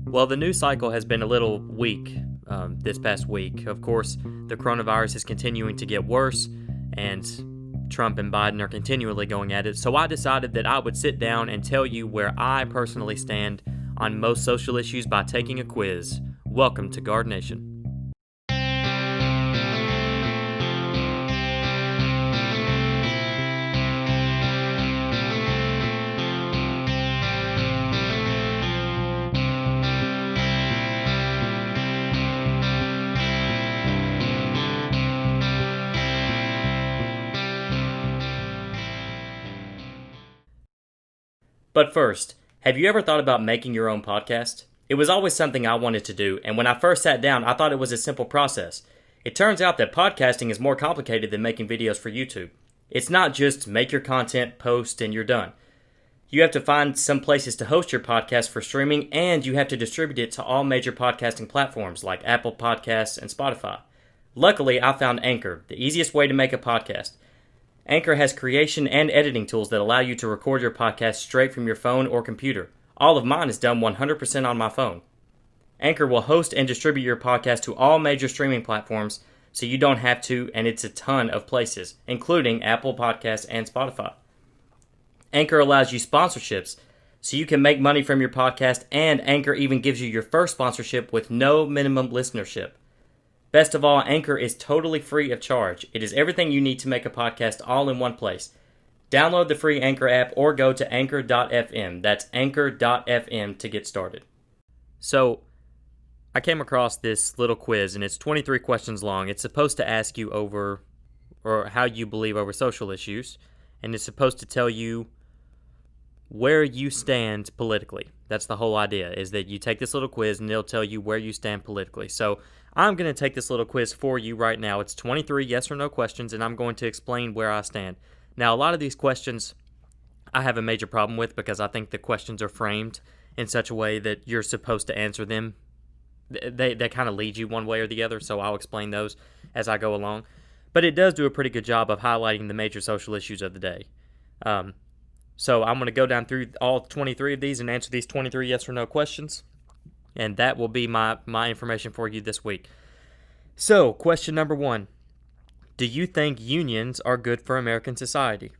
Well, the news cycle has been a little weak this past week. Of course, the coronavirus is continuing to get worse, and Trump and Biden are continually going at it. So I decided that I would sit down and tell you where I personally stand on most social issues by taking a quiz. Welcome to Guard Nation. But first, have you ever thought about making your own podcast? It was always something I wanted to do, and when I first sat down, I thought it was a simple process. It turns out that podcasting is more complicated than making videos for YouTube. It's not just make your content, post, and you're done. You have to find some places to host your podcast for streaming, and you have to distribute it to all major podcasting platforms like Apple Podcasts and Spotify. Luckily, I found Anchor, the easiest way to make a podcast. Anchor has creation and editing tools that allow you to record your podcast straight from your phone or computer. All of mine is done 100% on my phone. Anchor will host and distribute your podcast to all major streaming platforms, so you don't have to, and it's a ton of places, including Apple Podcasts and Spotify. Anchor allows you sponsorships, so you can make money from your podcast, and Anchor even gives you your first sponsorship with no minimum listenership. Best of all, Anchor is totally free of charge. It is everything you need to make a podcast all in one place. Download the free Anchor app or go to anchor.fm. That's anchor.fm to get started. So, I came across this little quiz, and it's 23 questions long. It's supposed to ask you over, or how you believe over social issues, and it's supposed to tell you where you stand politically. That's the whole idea, is that you take this little quiz and it'll tell you where you stand politically. So I'm going to take this little quiz for you right now. It's 23 yes or no questions, and I'm going to explain where I stand. Now, a lot of these questions I have a major problem with because I think the questions are framed in such a way that you're supposed to answer them. They kind of lead you one way or the other, so I'll explain those as I go along. But it does do a pretty good job of highlighting the major social issues of the day. So I'm going to go down through all 23 of these and answer these 23 yes or no questions. And that will be my information for you this week. So, question number 1. Do you think unions are good for American society?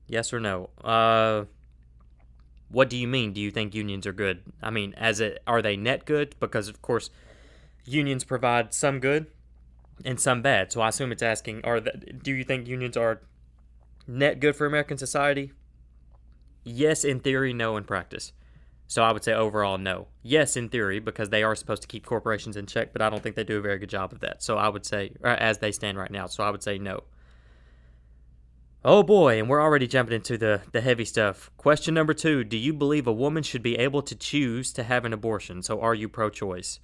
Yes or no? What do you mean, do you think unions are good? I mean, are they net good? Because, of course, unions provide some good and some bad. So I assume it's asking, do you think unions are net good for American society? Yes, in theory, no in practice. So I would say overall, no. Yes, in theory, because they are supposed to keep corporations in check, but I don't think they do a very good job of that. So I would say, as they stand right now, so I would say no. Oh boy, and we're already jumping into the heavy stuff. Question number 2, do you believe a woman should be able to choose to have an abortion? So are you pro-choice?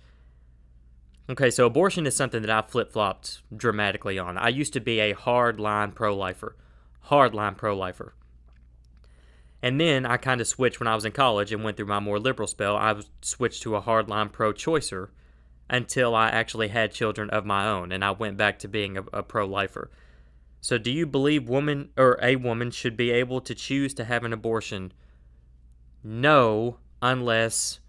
Okay, so abortion is something that I flip-flopped dramatically on. I used to be a hard-line pro-lifer. And then I kind of switched when I was in college and went through my more liberal spell. I switched to a hardline pro-choicer until I actually had children of my own, and I went back to being a pro-lifer. So do you believe a woman should be able to choose to have an abortion? No, unless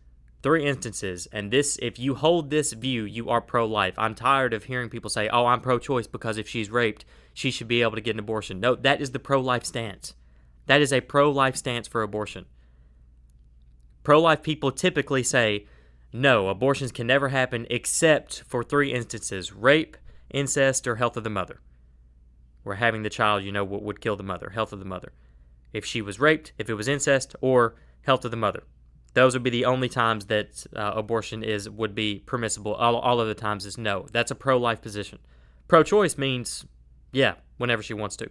3 instances. And if you hold this view, you are pro-life. I'm tired of hearing people say, oh, I'm pro-choice because if she's raped, she should be able to get an abortion. No, that is the pro-life stance. That is a pro-life stance for abortion. Pro-life people typically say, no, abortions can never happen except for 3 instances: rape, incest, or health of the mother. Where having the child, what would kill the mother, health of the mother. If she was raped, if it was incest, or health of the mother. Those would be the only times that abortion would be permissible. All other times is no. That's a pro-life position. Pro-choice means, yeah, whenever she wants to.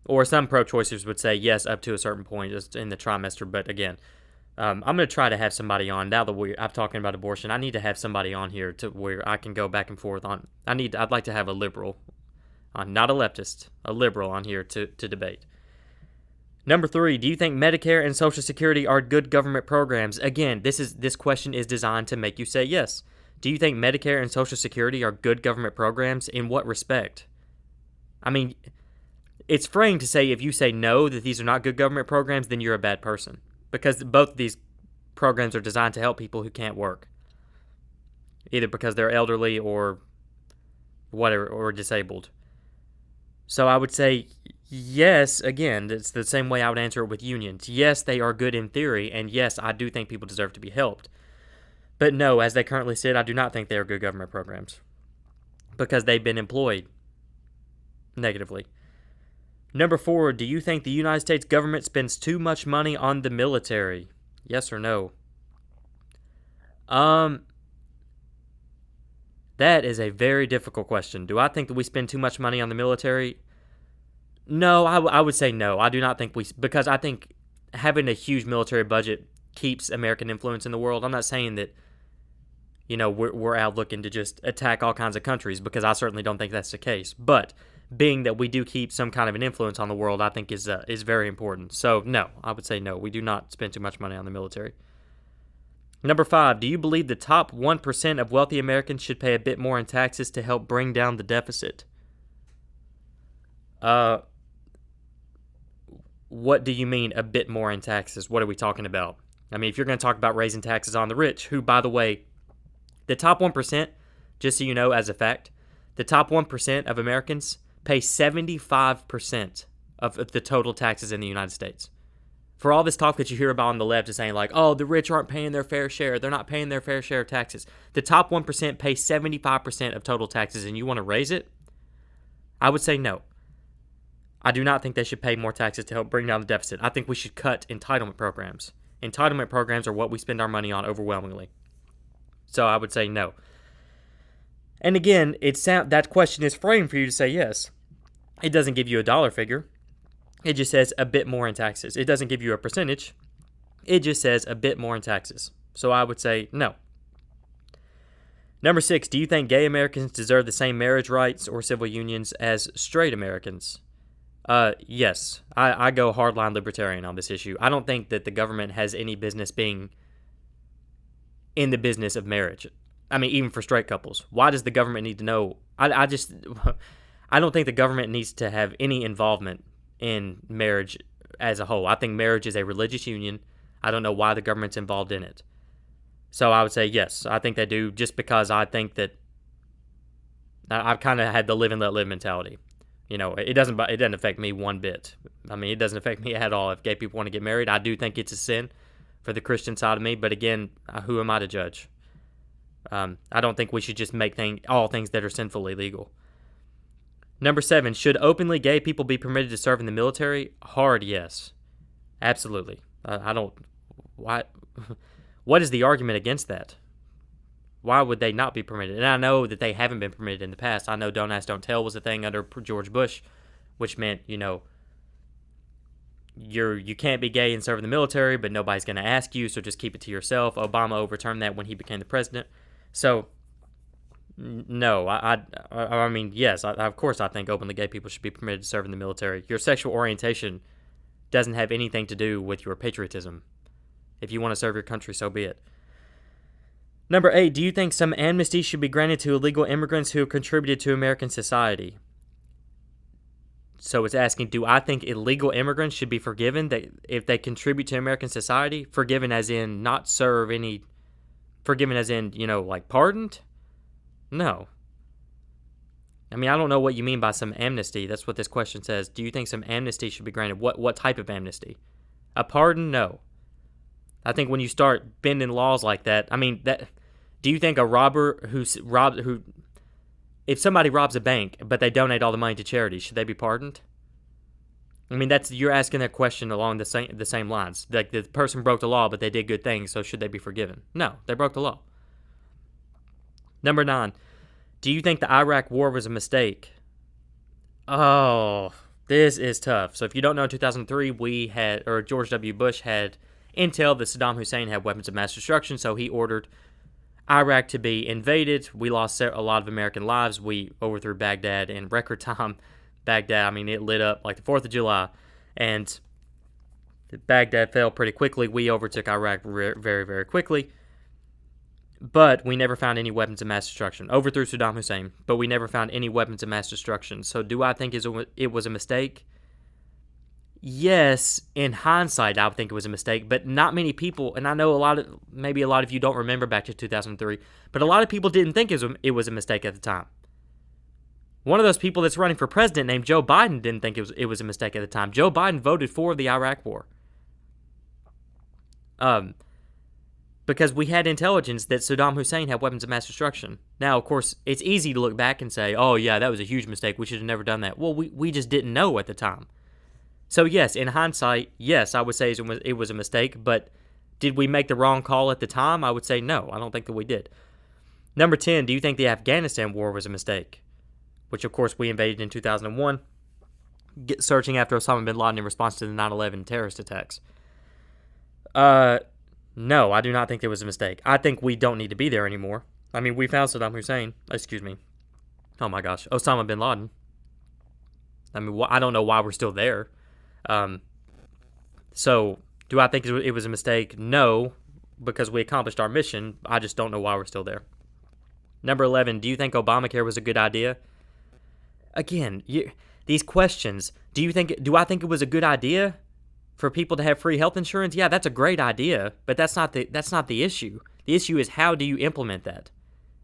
Or some pro-choicers would say yes, up to a certain point just in the trimester. But again, I'm going to try to have somebody on. Now that I'm talking about abortion, I need to have somebody on here to where I can go back and forth on. I'd like to have a liberal, not a leftist, a liberal on here to debate. Number 3, do you think Medicare and Social Security are good government programs? Again, this question is designed to make you say yes. Do you think Medicare and Social Security are good government programs? In what respect? I mean, it's framed to say if you say no, that these are not good government programs, then you're a bad person. because both of these programs are designed to help people who can't work, either because they're elderly or whatever, or disabled. So I would say yes, again, it's the same way I would answer it with unions. Yes, they are good in theory, and yes, I do think people deserve to be helped. But no, as they currently sit, I do not think they are good government programs because they've been employed negatively. Number 4, do you think the United States government spends too much money on the military? Yes or no? That is a very difficult question. Do I think that we spend too much money on the military? No, I would say no. I do not think because I think having a huge military budget keeps American influence in the world. I'm not saying that, we're out looking to just attack all kinds of countries, because I certainly don't think that's the case. But being that we do keep some kind of an influence on the world, I think is very important. So no, I would say no. We do not spend too much money on the military. Number 5, do you believe the top 1% of wealthy Americans should pay a bit more in taxes to help bring down the deficit? What do you mean a bit more in taxes? What are we talking about? I mean, if you're going to talk about raising taxes on the rich, who, by the way, the top 1%, just so you know as a fact, the top 1% of Americans pay 75% of the total taxes in the United States. For all this talk that you hear about on the left is saying like, oh, the rich aren't paying their fair share. They're not paying their fair share of taxes. The top 1% pay 75% of total taxes, and you want to raise it? I would say no. I do not think they should pay more taxes to help bring down the deficit. I think we should cut entitlement programs. Entitlement programs are what we spend our money on overwhelmingly. So I would say no. And again, that question is framed for you to say yes. It doesn't give you a dollar figure. It just says a bit more in taxes. It doesn't give you a percentage. It just says a bit more in taxes. So I would say no. Number 6, do you think gay Americans deserve the same marriage rights or civil unions as straight Americans? Yes. I go hardline libertarian on this issue. I don't think that the government has any business being in the business of marriage. I mean, even for straight couples. Why does the government need to know? I don't think the government needs to have any involvement in marriage as a whole. I think marriage is a religious union. I don't know why the government's involved in it. So I would say yes, I think they do, just because I think that I've kind of had the live and let live mentality. It doesn't affect me one bit. I mean, it doesn't affect me at all if gay people want to get married. I do think it's a sin for the Christian side of me, but again, who am I to judge? I don't think we should just make all things that are sinfully legal. Number 7, should openly gay people be permitted to serve in the military? Hard yes. Absolutely. Why? What is the argument against that? Why would they not be permitted? And I know that they haven't been permitted in the past. I know Don't Ask, Don't Tell was a thing under George Bush, which meant, you can't be gay and serve in the military, but nobody's going to ask you, so just keep it to yourself. Obama overturned that when he became the president. So, no, I mean, yes, of course I think openly gay people should be permitted to serve in the military. Your sexual orientation doesn't have anything to do with your patriotism. If you want to serve your country, so be it. Number 8, do you think some amnesty should be granted to illegal immigrants who have contributed to American society? So it's asking, do I think illegal immigrants should be forgiven if they contribute to American society? Forgiven as in not serve any, forgiven as in, like pardoned? No. I mean, I don't know what you mean by some amnesty. That's what this question says. Do you think some amnesty should be granted? What type of amnesty? A pardon? No. I think when you start bending laws like that, I mean, do you think a robber if somebody robs a bank but they donate all the money to charity, should they be pardoned? I mean, you're asking that question along the same lines. Like, the person broke the law, but they did good things, so should they be forgiven? No, they broke the law. Number 9, do you think the Iraq War was a mistake? Oh, this is tough. So if you don't know, in 2003, George W. Bush had intel that Saddam Hussein had weapons of mass destruction, so he ordered Iraq to be invaded. We lost a lot of American lives. We overthrew Baghdad in record time. Baghdad, I mean, it lit up like the 4th of July, and Baghdad fell pretty quickly. We overtook Iraq very, very quickly, but we never found any weapons of mass destruction. Overthrew Saddam Hussein, but we never found any weapons of mass destruction. So do I think it was a mistake? yes, in hindsight, I would think it was a mistake, but not many people, and I know maybe a lot of you don't remember back to 2003, but a lot of people didn't think it was a mistake at the time. One of those people that's running for president named Joe Biden didn't think it was a mistake at the time. Joe Biden voted for the Iraq War. Because we had intelligence that Saddam Hussein had weapons of mass destruction. Now, of course, it's easy to look back and say, oh yeah, that was a huge mistake. We should have never done that. Well, we just didn't know at the time. So yes, in hindsight, yes, I would say it was a mistake, but did we make the wrong call at the time? I would say no. I don't think that we did. Number 10, do you think the Afghanistan war was a mistake? Which, of course, we invaded in 2001, searching after Osama bin Laden in response to the 9/11 terrorist attacks. No, I do not think it was a mistake. I think we don't need to be there anymore. I mean, we found Saddam Hussein. Excuse me. Oh my gosh, Osama bin Laden. I mean, I don't know why we're still there. So, do I think it was a mistake? No, because we accomplished our mission. I just don't know why we're still there. Number 11, do you think Obamacare was a good idea? Again, these questions, do I think it was a good idea for people to have free health insurance? Yeah, that's a great idea, but that's not the issue. The issue is, how do you implement that?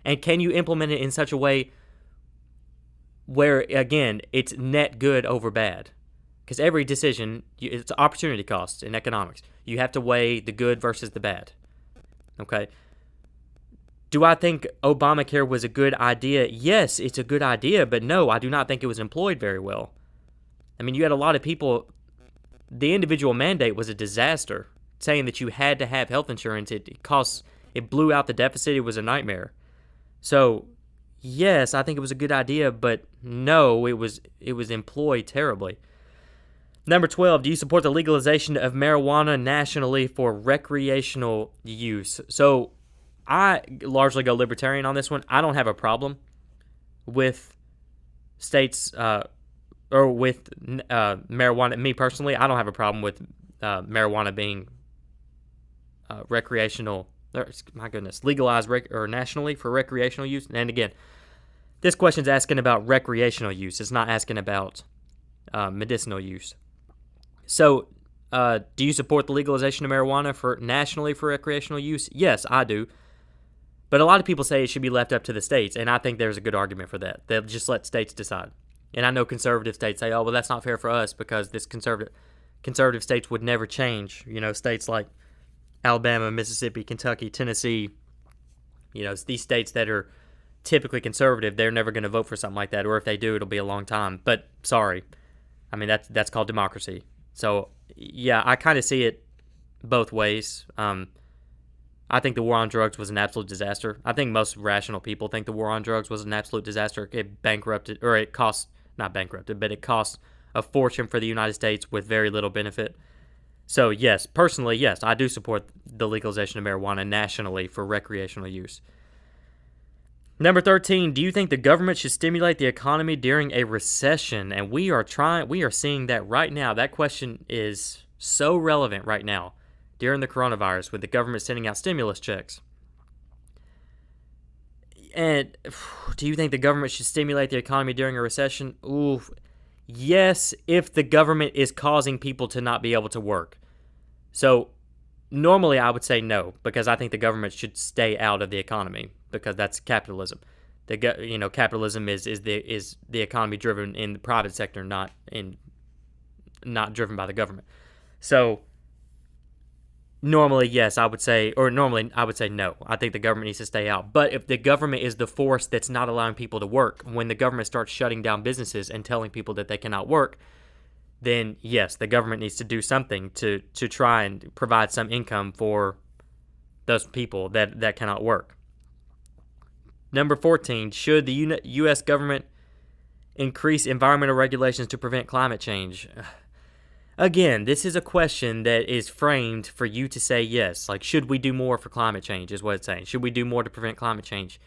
And can you implement it in such a way where, again, it's net good over bad? Because every decision, it's opportunity cost in economics. You have to weigh the good versus the bad. Okay? Do I think Obamacare was a good idea? Yes, it's a good idea, but no, I do not think it was employed very well. I mean, you had a lot of people. The individual mandate was a disaster, saying that you had to have health insurance. It blew out the deficit. It was a nightmare. So, yes, I think it was a good idea, but no, it was employed terribly. Number 12, do you support the legalization of marijuana nationally for recreational use? So, I largely go libertarian on this one. I don't have a problem with states or with marijuana. Me personally, I don't have a problem with marijuana being recreational. My goodness, legalized or nationally for recreational use. And again, this question's asking about recreational use. It's not asking about medicinal use. So, do you support the legalization of marijuana nationally for recreational use? Yes, I do. But a lot of people say it should be left up to the states, and I think there's a good argument for that. They'll just let states decide. And I know conservative states say, oh, well, that's not fair for us because this conservative states would never change. You know, states like Alabama, Mississippi, Kentucky, Tennessee, you know, these states that are typically conservative, they're never going to vote for something like that. Or if they do, it'll be a long time. But sorry. I mean, that's called democracy. So, yeah, I kind of see it both ways. I think the war on drugs was an absolute disaster. I think most rational people think the war on drugs was an absolute disaster. It cost a fortune for the United States with very little benefit. So yes, personally, yes, I do support the legalization of marijuana nationally for recreational use. Number 13, do you think the government should stimulate the economy during a recession? And we are seeing that right now. That question is so relevant right now. During the coronavirus, with the government sending out stimulus checks. And do you think the government should stimulate the economy during a recession? Ooh, yes, if the government is causing people to not be able to work. So normally I would say no, because I think the government should stay out of the economy, because that's capitalism. Capitalism is the economy driven in the private sector, not driven by the government. So normally, yes, I would say no. I think the government needs to stay out. But if the government is the force that's not allowing people to work, when the government starts shutting down businesses and telling people that they cannot work, then yes, the government needs to do something to try and provide some income for those people that cannot work. Number 14, should the U.S. government increase environmental regulations to prevent climate change? Again, this is a question that is framed for you to say yes. Like, should we do more for climate change is what it's saying. Should we do more to prevent climate change?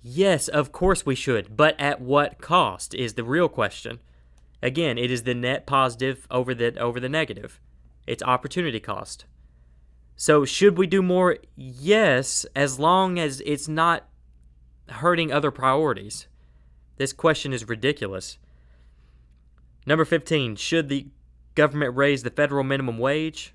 Yes, of course we should. But at what cost is the real question. Again, it is the net positive over the negative. It's opportunity cost. So should we do more? Yes, as long as it's not hurting other priorities. This question is ridiculous. Number 15, should the government raise the federal minimum wage?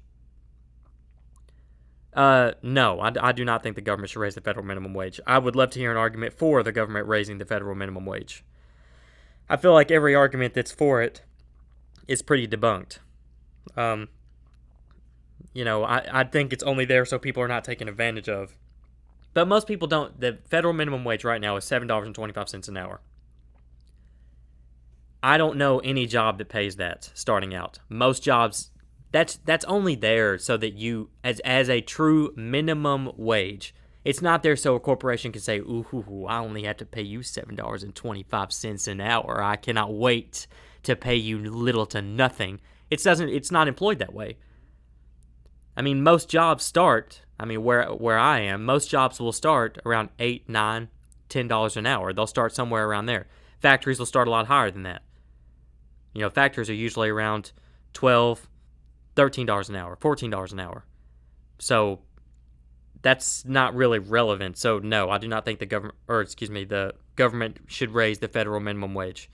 No, I do not think the government should raise the federal minimum wage. I would love to hear an argument for the government raising the federal minimum wage. I feel like every argument that's for it is pretty debunked. I think it's only there so people are not taken advantage of. But most people don't. The federal minimum wage right now is $7.25 an hour. I don't know any job that pays that starting out. Most jobs, that's only there so that you, as a true minimum wage, it's not there so a corporation can say, ooh, I only have to pay you $7.25 an hour. I cannot wait to pay you little to nothing. It's not employed that way. I mean, most jobs start, where I am, most jobs will start around $8, $9, $10 an hour. They'll start somewhere around there. Factories will start a lot higher than that. Factories are usually around $12, $13 an hour, $14 an hour. So that's not really relevant. So no, I do not think the government should raise the federal minimum wage.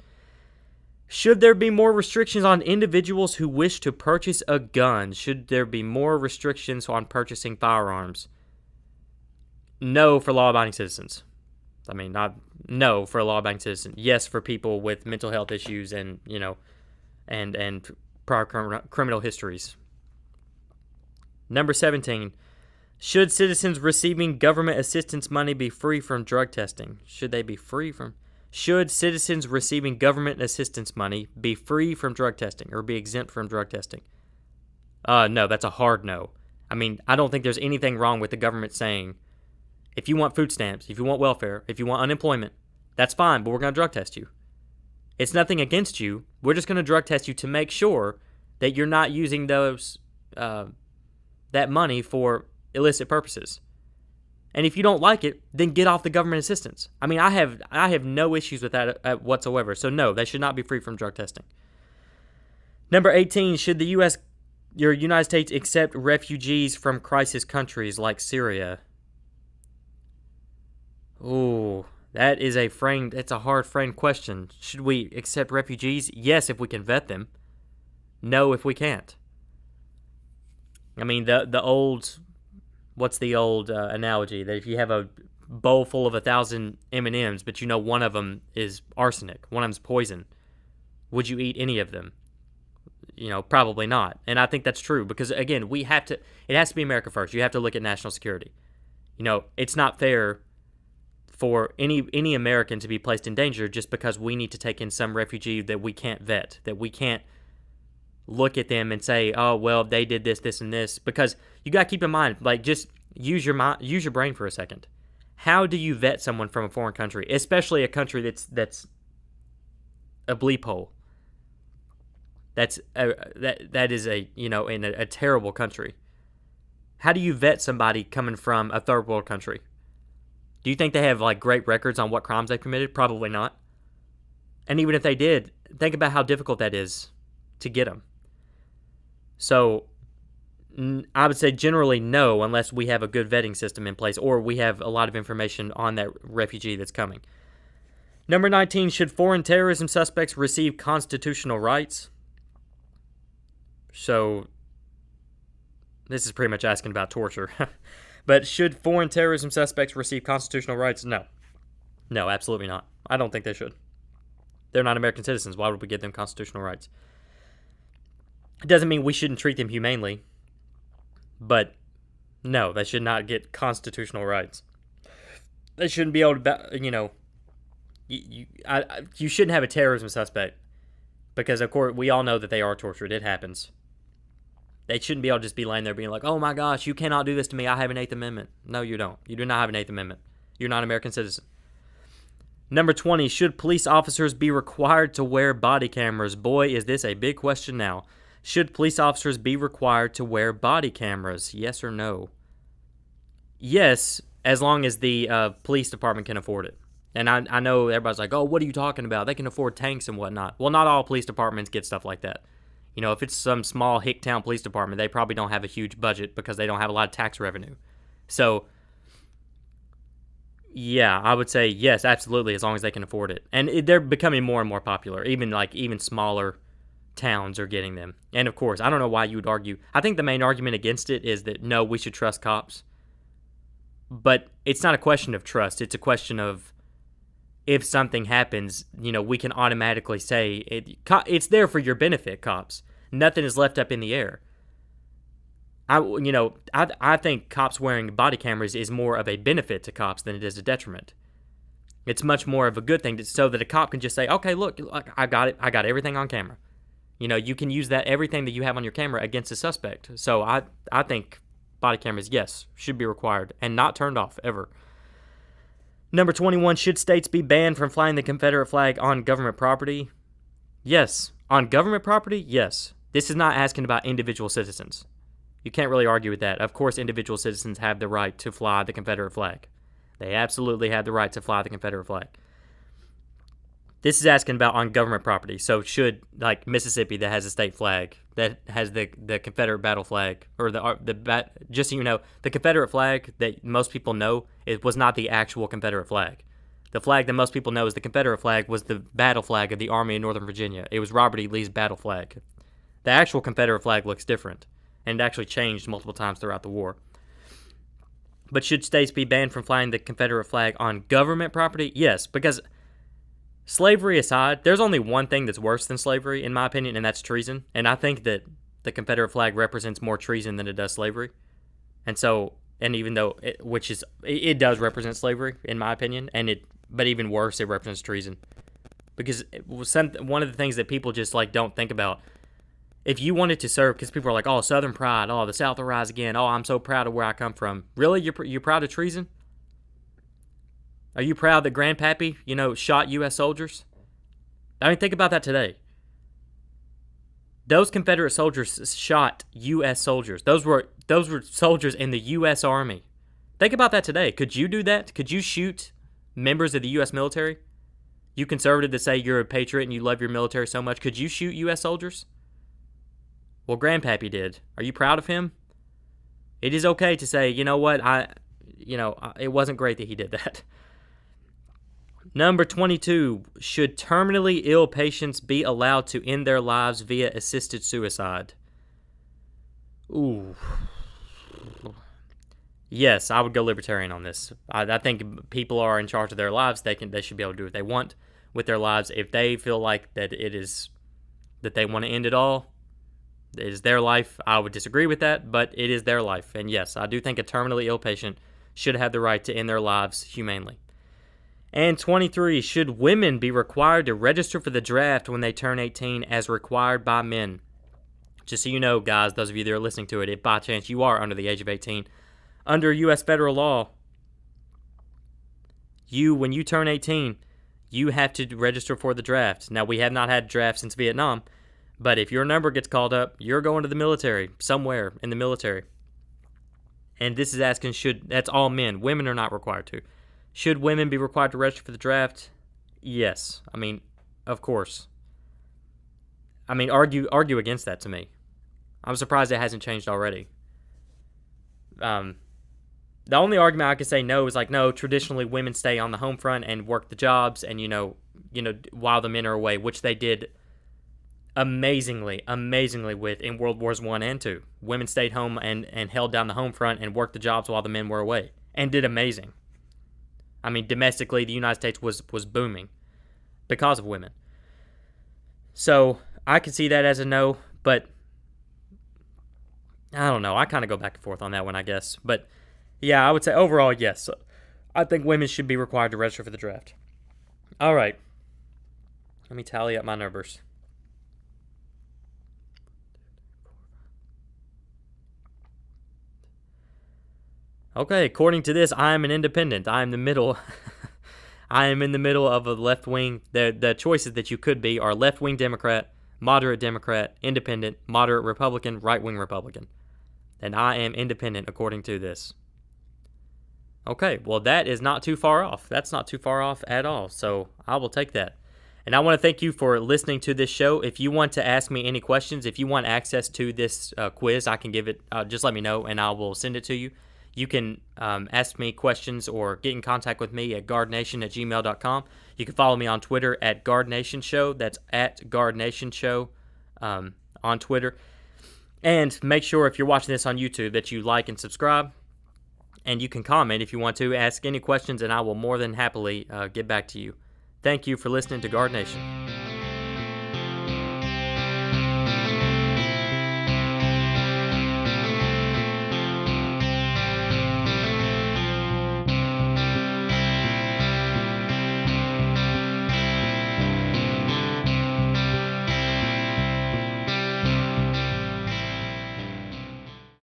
Should there be more restrictions on individuals who wish to purchase a gun? Should there be more restrictions on purchasing firearms? No for law-abiding citizens. No for a law-abiding citizen. Yes for people with mental health issues and prior criminal histories. Number 17. Should citizens receiving government assistance money be free from drug testing? Should citizens receiving government assistance money be free from drug testing or be exempt from drug testing? No, that's a hard no. I don't think there's anything wrong with the government saying, if you want food stamps, if you want welfare, if you want unemployment, that's fine, but we're going to drug test you. It's nothing against you. We're just going to drug test you to make sure that you're not using that money for illicit purposes. And if you don't like it, then get off the government assistance. I have no issues with that whatsoever. So no, they should not be free from drug testing. Number 18, should the United States accept refugees from crisis countries like Syria? Ooh, it's a hard framed question. Should we accept refugees? Yes, if we can vet them. No, if we can't. What's the old analogy that if you have a bowl full of 1,000 M&Ms, but one of them is arsenic, one of them's poison, would you eat any of them? Probably not. And I think that's true because, again, it has to be America first. You have to look at national security. It's not fair for any American to be placed in danger just because we need to take in some refugee that we can't vet, that we can't look at them and say, oh, well, they did this, this, and this. Because you got to keep in mind, just use your brain for a second. How do you vet someone from a foreign country, especially a country that's a bleep hole? That is in a terrible country. How do you vet somebody coming from a third world country? Do you think they have great records on what crimes they've committed? Probably not. And even if they did, think about how difficult that is to get them. So I would say generally no, unless we have a good vetting system in place or we have a lot of information on that refugee that's coming. Number 19, should foreign terrorism suspects receive constitutional rights? So this is pretty much asking about torture. But should foreign terrorism suspects receive constitutional rights? No. No, absolutely not. I don't think they should. They're not American citizens. Why would we give them constitutional rights? It doesn't mean we shouldn't treat them humanely. But no, they should not get constitutional rights. They shouldn't be able to, you shouldn't have a terrorism suspect. Because, of course, we all know that they are tortured. It happens. They shouldn't be able to just be laying there being like, oh my gosh, you cannot do this to me. I have an 8th Amendment. No, you don't. You do not have an 8th Amendment. You're not an American citizen. Number 20, should police officers be required to wear body cameras? Boy, is this a big question now. Should police officers be required to wear body cameras? Yes or no? Yes, as long as the police department can afford it. And I know everybody's like, oh, what are you talking about? They can afford tanks and whatnot. Well, not all police departments get stuff like that. If it's some small hick town police department, they probably don't have a huge budget because they don't have a lot of tax revenue. So, yeah, I would say yes, absolutely, as long as they can afford it. And they're becoming more and more popular. Even smaller towns are getting them. And of course, I don't know why you would argue. I think the main argument against it is that no, we should trust cops. But it's not a question of trust. It's a question of if something happens, we can automatically say it's there for your benefit, cops. Nothing is left up in the air. I think cops wearing body cameras is more of a benefit to cops than it is a detriment. It's much more of a good thing so that a cop can just say, okay, look, I got it. I got everything on camera. You can use everything that you have on your camera against a suspect. So I think body cameras, yes, should be required and not turned off ever. Number 21, should states be banned from flying the Confederate flag on government property? Yes. On government property? Yes. This is not asking about individual citizens. You can't really argue with that. Of course, individual citizens have the right to fly the Confederate flag. They absolutely have the right to fly the Confederate flag. This is asking about on government property. So should, like Mississippi that has a state flag, that has the Confederate battle flag, or just so you know, the Confederate flag that most people know, it was not the actual Confederate flag. The flag that most people know as the Confederate flag was the battle flag of the Army of Northern Virginia. It was Robert E. Lee's battle flag. The actual Confederate flag looks different, and it actually changed multiple times throughout the war. But should states be banned from flying the Confederate flag on government property? Yes, because slavery aside, there's only one thing that's worse than slavery, in my opinion, and that's treason. And I think that the Confederate flag represents more treason than it does slavery. And so, and even though, it does represent slavery, in my opinion, but even worse, it represents treason. Because one of the things that people just don't think about, if you wanted to serve, because people are like, oh, Southern pride, oh, the South will rise again, oh, I'm so proud of where I come from. Really? You're proud of treason? Are you proud that Grandpappy, shot U.S. soldiers? I mean, think about that today. Those Confederate soldiers shot U.S. soldiers. Those were soldiers in the U.S. Army. Think about that today. Could you do that? Could you shoot members of the U.S. military? You conservative that say you're a patriot and you love your military so much, could you shoot U.S. soldiers? Well, Grandpappy did. Are you proud of him? It is okay to say, you know what, it wasn't great that he did that. Number 22, should terminally ill patients be allowed to end their lives via assisted suicide? Ooh. Yes, I would go libertarian on this. I think people are in charge of their lives. They should be able to do what they want with their lives. If they feel like that they want to end it all, it is their life. I would disagree with that, but it is their life. And yes, I do think a terminally ill patient should have the right to end their lives humanely. And 23, should women be required to register for the draft when they turn 18 as required by men? Just so you know, guys, those of you that are listening to it, if by chance you are under the age of 18, under U.S. federal law, when you turn 18, you have to register for the draft. Now, we have not had draft since Vietnam, but if your number gets called up, you're going to the military, somewhere in the military. And this is asking, that's all men. Women are not required to. Should women be required to register for the draft? Yes. I mean, of course. I mean, argue against that to me. I'm surprised it hasn't changed already. The only argument I could say no is no, traditionally women stay on the home front and work the jobs and, while the men are away, which they did amazingly with in World Wars I and II. Women stayed home and held down the home front and worked the jobs while the men were away and did amazing. I mean, domestically, the United States was booming because of women. So I could see that as a no, but I don't know. I kind of go back and forth on that one, I guess. But yeah, I would say overall, yes. I think women should be required to register for the draft. All right. Let me tally up my numbers. Okay, according to this, I am an independent. I am the middle. I am in the middle of a left wing. The choices that you could be are left wing Democrat, moderate Democrat, independent, moderate Republican, right wing Republican. And I am independent according to this. Okay, well, that is not too far off. That's not too far off at all. So I will take that. And I want to thank you for listening to this show. If you want to ask me any questions, if you want access to this quiz, I can give it. Just let me know and I will send it to you. You can ask me questions or get in contact with me at guardnation@gmail.com. You can follow me on Twitter at GuardNationShow. That's at GuardNationShow. on Twitter. And make sure if you're watching this on YouTube that you like and subscribe. And you can comment if you want to, ask any questions, and I will more than happily get back to you. Thank you for listening to Gardenation.